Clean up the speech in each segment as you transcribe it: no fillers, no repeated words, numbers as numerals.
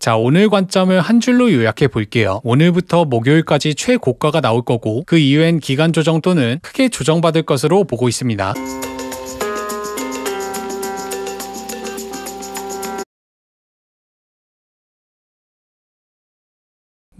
자, 오늘 관점을 한 줄로 요약해 볼게요. 오늘부터 목요일까지 최고가가 나올 거고 그 이후엔 기간 조정 또는 크게 조정받을 것으로 보고 있습니다.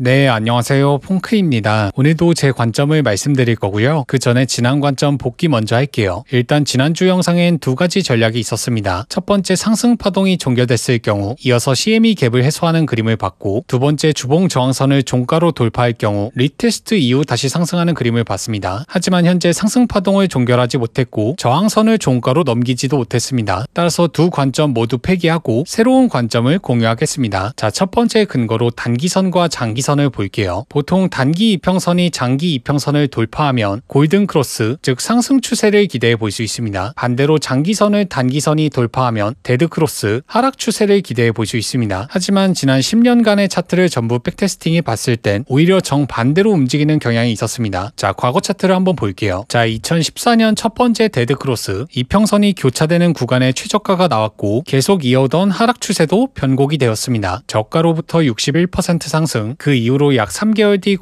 네, 안녕하세요. 퐁크입니다. 오늘도 제 관점을 말씀드릴 거고요. 그 전에 지난 관점 복귀 먼저 할게요. 일단 지난주 영상엔 두 가지 전략이 있었습니다. 첫 번째 상승 파동이 종결됐을 경우 이어서 CME 갭을 해소하는 그림을 봤고, 두 번째 주봉 저항선을 종가로 돌파할 경우 리테스트 이후 다시 상승하는 그림을 봤습니다. 하지만 현재 상승 파동을 종결하지 못했고 저항선을 종가로 넘기지도 못했습니다. 따라서 두 관점 모두 폐기하고 새로운 관점을 공유하겠습니다. 자, 첫 번째 근거로 단기선과 장기선을 볼게요. 보통 단기 이평선이 장기 이평선을 돌파하면 골든 크로스, 즉 상승 추세를 기대해 볼 수 있습니다. 반대로 장기선을 단기선이 돌파하면 데드 크로스, 하락 추세를 기대해 볼 수 있습니다. 하지만 지난 10년간의 차트를 전부 백테스팅해 봤을 땐 오히려 정반대로 움직이는 경향이 있었습니다. 자, 과거 차트를 한번 볼게요. 자, 2014년 첫 번째 데드 크로스, 이평선이 교차되는 구간에 최저가가 나왔고 계속 이어오던 하락 추세도 변곡이 되었습니다. 저가로부터 61% 상승, 그 이후로 약 3개월 뒤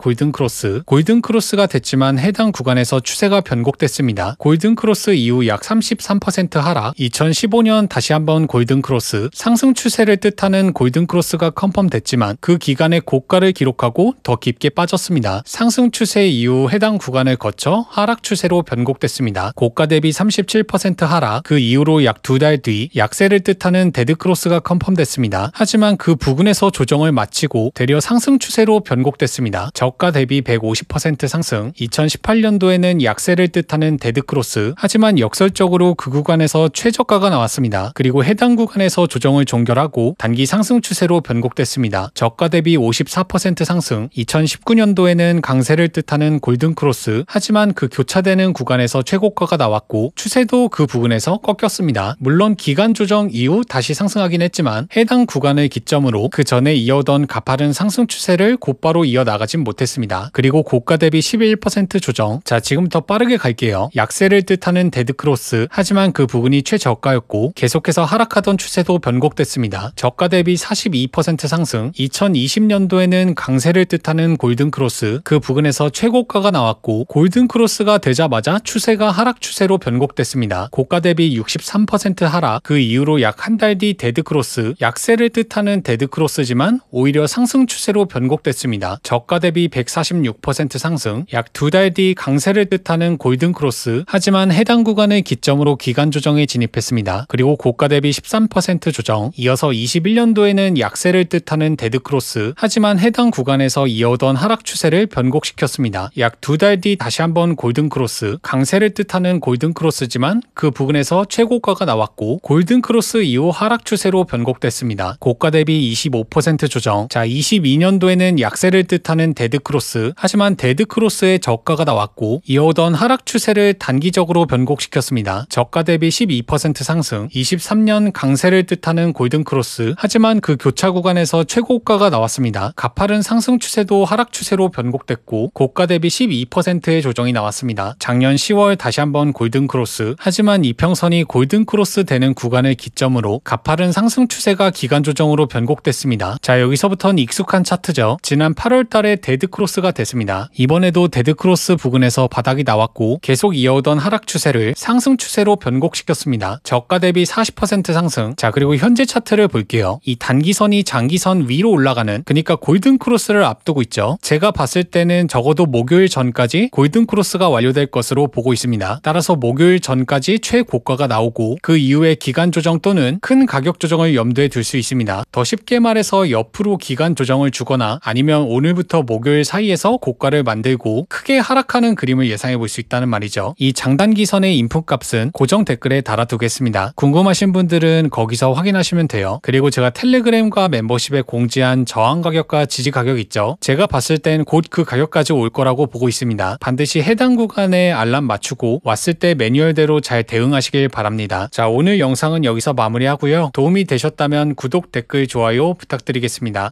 골든크로스가 됐지만 해당 구간에서 추세가 변곡됐습니다. 골든크로스 이후 약 33% 하락, 2015년 다시 한번 골든크로스, 상승 추세를 뜻하는 골든크로스가 컨펌됐지만 그 기간에 고가를 기록하고 더 깊게 빠졌습니다. 상승 추세 이후 해당 구간을 거쳐 하락 추세로 변곡됐습니다. 고가 대비 37% 하락, 그 이후로 약 두 달 뒤 약세를 뜻하는 데드크로스가 컨펌됐습니다. 하지만 그 부근에서 조정을 마치고 되려 상승 추세로 변곡됐습니다. 저가 대비 150% 상승, 2018년도에는 약세를 뜻하는 데드크로스, 하지만 역설적으로 그 구간에서 최저가가 나왔습니다. 그리고 해당 구간에서 조정을 종결하고 단기 상승 추세로 변곡됐습니다. 저가 대비 54% 상승, 2019년도에는 강세를 뜻하는 골든크로스, 하지만 그 교차되는 구간에서 최고가가 나왔고 추세도 그 부분에서 꺾였습니다. 물론 기간 조정 이후 다시 상승하긴 했지만 해당 구간을 기점으로 그 전에 이어오던 가파른 상승 추세를 곧바로 이어나가진 못했습니다. 그리고 고가 대비 11% 조정. 자, 지금부터 빠르게 갈게요. 약세를 뜻하는 데드크로스, 하지만 그 부분이 최저가였고 계속해서 하락하던 추세도 변곡됐습니다. 저가 대비 42% 상승, 2020년도에는 강세를 뜻하는 골든크로스, 그 부근에서 최고가가 나왔고 골든크로스가 되자마자 추세가 하락 추세로 변곡됐습니다. 고가 대비 63% 하락, 그 이후로 약 한 달 뒤 데드크로스, 약세를 뜻하는 데드크로스지만 오히려 상승 추세로 변곡됐습니다. 저가 대비 146% 상승, 약 두 달 뒤 강세를 뜻하는 골든크로스, 하지만 해당 구간을 기점으로 기간 조정에 진입했습니다. 그리고 고가 대비 13% 조정, 이어서 21년도에는 약세를 뜻하는 데드크로스, 하지만 해당 구간에서 이어오던 하락 추세를 변곡시켰습니다. 약 두 달 뒤 다시 한번 골든크로스, 강세를 뜻하는 골든크로스지만 그 부근에서 최고가가 나왔고 골든크로스 이후 하락 추세로 변곡됐습니다. 고가 대비 25% 조정. 자, 22년도에는 약세를 뜻하는 데드크로스, 하지만 데드크로스의 저가가 나왔고 이어오던 하락 추세를 단기적으로 변곡시켰습니다. 저가 대비 12% 상승, 23년 강세를 뜻하는 골든크로스, 하지만 그 교차 구간에서 최고가가 나왔습니다. 가파른 상승 추세도 하락 추세로 변곡됐고 고가 대비 12%의 조정이 나왔습니다. 작년 10월 다시 한번 골든크로스, 하지만 이평선이 골든크로스 되는 구간을 기점으로 가파른 상승 추세가 기간 조정으로 변곡됐습니다. 자, 여기서부터는 익숙한 차트죠. 지난 8월 달에 데드크로스가 됐습니다. 이번에도 데드크로스 부근에서 바닥이 나왔고 계속 이어오던 하락 추세를 상승 추세로 변곡시켰습니다. 저가 대비 40% 상승. 자, 그리고 현재 차트를 볼게요. 이 단기선이 장기선 위로 올라가는, 그러니까 골든크로스를 앞두고 있죠. 제가 봤을 때는 적어도 목요일 전까지 골든크로스가 완료될 것으로 보고 있습니다. 따라서 목요일 전까지 최고가가 나오고 그 이후에 기간 조정 또는 큰 가격 조정을 염두에 둘 수 있습니다. 더 쉽게 말해서 옆으로 기간 조정을 주거나 아니면 오늘부터 목요일 사이에서 고가를 만들고 크게 하락하는 그림을 예상해 볼 수 있다는 말이죠. 이 장단기선의 인풋값은 고정 댓글에 달아두겠습니다. 궁금하신 분들은 거기서 확인하시면 돼요. 그리고 제가 텔레그램과 멤버십에 공지한 저항 가격과 지지 가격 있죠. 제가 봤을 땐 곧 그 가격까지 올 거라고 보고 있습니다. 반드시 해당 구간에 알람 맞추고 왔을 때 매뉴얼대로 잘 대응하시길 바랍니다. 자, 오늘 영상은 여기서 마무리하고요. 도움이 되셨다면 구독, 댓글, 좋아요 부탁드리겠습니다.